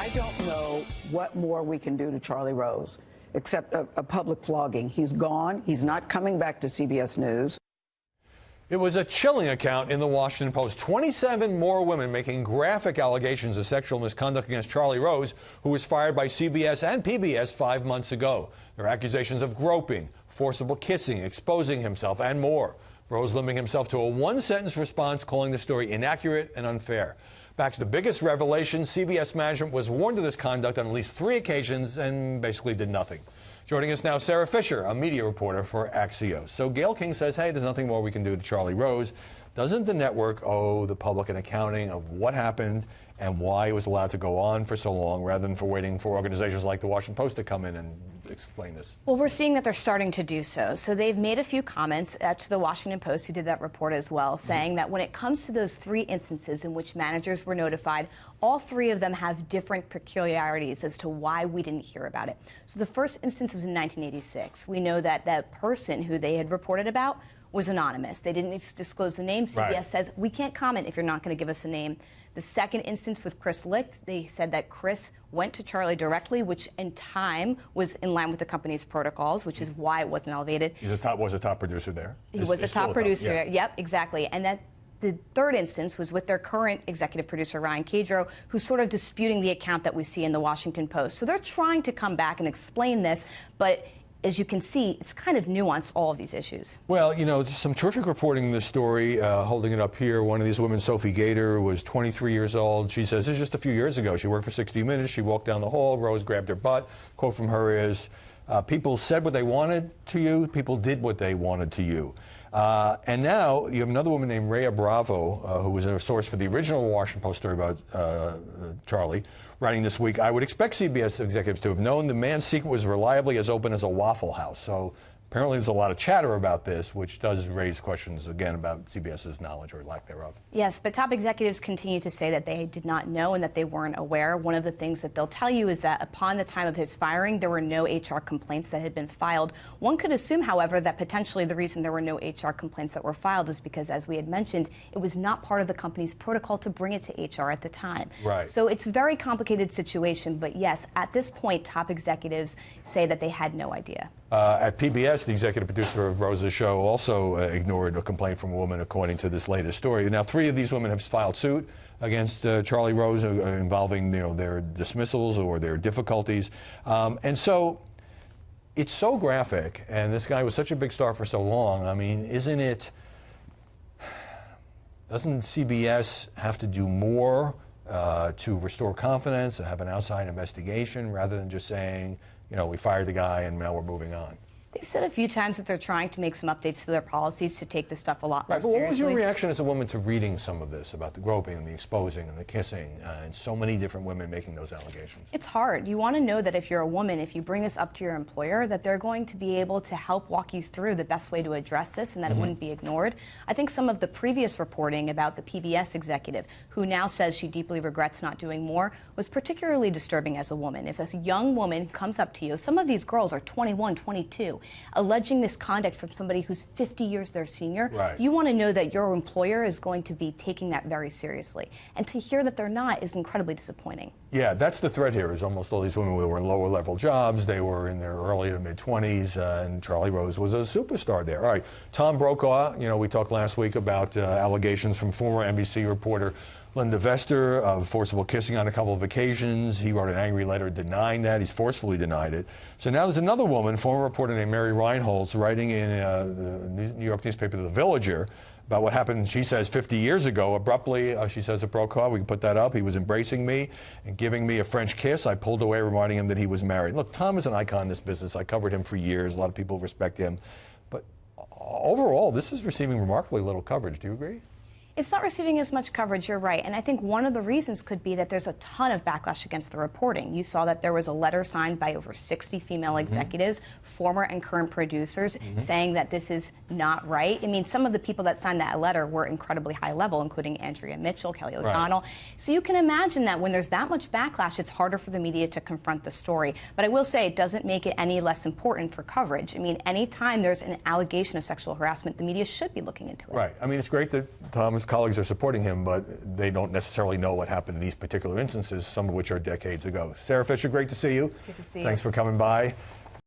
I don't know what more we can do to Charlie Rose, except a public flogging. He's gone. He's not coming back to CBS News. It was a chilling account in the Washington Post. 27 more women making graphic allegations of sexual misconduct against Charlie Rose, who was fired by CBS and PBS 5 months ago. There are accusations of groping, forcible kissing, exposing himself, and more. Rose limiting himself to a one-sentence response, calling the story inaccurate and unfair. Back to the biggest revelation, CBS management was warned of this conduct on at least 3 occasions and basically did nothing. Joining us now, Sarah Fisher, a media reporter for Axios. So Gayle King says, hey, there's nothing more we can do to Charlie Rose. Doesn't the network owe the public an accounting of what happened and why it was allowed to go on for so long, rather than for waiting for organizations like the Washington Post to come in and explain this? Well, we're seeing that they're starting to do so. So they've made a few comments to the Washington Post, who did that report as well, saying that when it comes to those 3 instances in which managers were notified, all 3 of them have different peculiarities as to why we didn't hear about it. So the first instance was in 1986. We know that that person who they had reported about was anonymous. They didn't disclose the name. CBS says, we can't comment if you're not going to give us a name. The second instance with Chris Licht, they said that Chris went to Charlie directly, which in time was in line with the company's protocols, which is why it wasn't elevated. He was a top producer there. He was a top producer. Yeah. Yep, exactly. And that the third instance was with their current executive producer, Ryan Cadro, who's sort of disputing the account that we see in the Washington Post. So they're trying to come back and explain this, but as you can see, it's kind of nuanced, all of these issues. Well, you know, some terrific reporting in this story, holding it up here. One of these women, Sophie Gator, was 23 years old. She says, this is just a few years ago. She worked for 60 Minutes. She walked down the hall. Rose grabbed her butt. Quote from her is, people said what they wanted to you. People did what they wanted to you. And now you have another woman named Rhea Bravo, who was a source for the original Washington Post story about Charlie, writing this week, I would expect CBS executives to have known the man's secret was reliably as open as a Waffle House. So apparently there's a lot of chatter about this, which does raise questions, again, about CBS's knowledge or lack thereof. Yes, but top executives continue to say that they did not know and that they weren't aware. One of the things that they'll tell you is that upon the time of his firing, there were no HR complaints that had been filed. One could assume, however, that potentially the reason there were no HR complaints that were filed is because, as we had mentioned, it was not part of the company's protocol to bring it to HR at the time. Right. So it's a very complicated situation, but yes, at this point, top executives say that they had no idea. At PBS, the executive producer of Rose's show also ignored a complaint from a woman, according to this latest story. Now, 3 of these women have filed suit against Charlie Rose involving, you know, their dismissals or their difficulties. And so it's so graphic, and this guy was such a big star for so long. I mean, doesn't CBS have to do more to restore confidence, to have an outside investigation, rather than just saying, you know, we fired the guy and now we're moving on? They've said a few times that they're trying to make some updates to their policies to take this stuff a lot more But seriously. what was your reaction as a woman to reading some of this about the groping and the exposing and the kissing and so many different women making those allegations? It's hard. You want to know that if you're a woman, if you bring this up to your employer, that they're going to be able to help walk you through the best way to address this and that it wouldn't be ignored. I think some of the previous reporting about the PBS executive, who now says she deeply regrets not doing more, was particularly disturbing as a woman. If a young woman comes up to you, some of these girls are 21, 22, alleging misconduct from somebody who's 50 years their senior, you want to know that your employer is going to be taking that very seriously. And to hear that they're not is incredibly disappointing. Yeah, that's the threat here, is almost all these women were in lower level jobs. They were in their early to mid 20s, and Charlie Rose was a superstar there. All right, Tom Brokaw, you know, we talked last week about allegations from former NBC reporter Linda Vester of forcible kissing on a couple of occasions. He wrote an angry letter denying that. He's forcefully denied it. So now there's another woman, former reporter named Mary Reinholtz, writing in the New York newspaper The Villager about what happened, she says, 50 years ago. Abruptly, she says to Brokaw, we can put that up, he was embracing me and giving me a French kiss. I pulled away, reminding him that he was married. Look, Tom is an icon in this business. I covered him for years. A lot of people respect him. But overall, this is receiving remarkably little coverage. Do you agree? It's not receiving as much coverage, you're right. And I think one of the reasons could be that there's a ton of backlash against the reporting. You saw that there was a letter signed by over 60 female executives, former and current producers, saying that this is not right. I mean, some of the people that signed that letter were incredibly high level, including Andrea Mitchell, Kelly O'Donnell. So you can imagine that when there's that much backlash, it's harder for the media to confront the story. But I will say it doesn't make it any less important for coverage. I mean, anytime there's an allegation of sexual harassment, the media should be looking into it. Right. I mean, it's great that Tom is colleagues are supporting him, but they don't necessarily know what happened in these particular instances, some of which are decades ago. Sarah Fisher, great to see you. Good to see you. Thanks for coming by.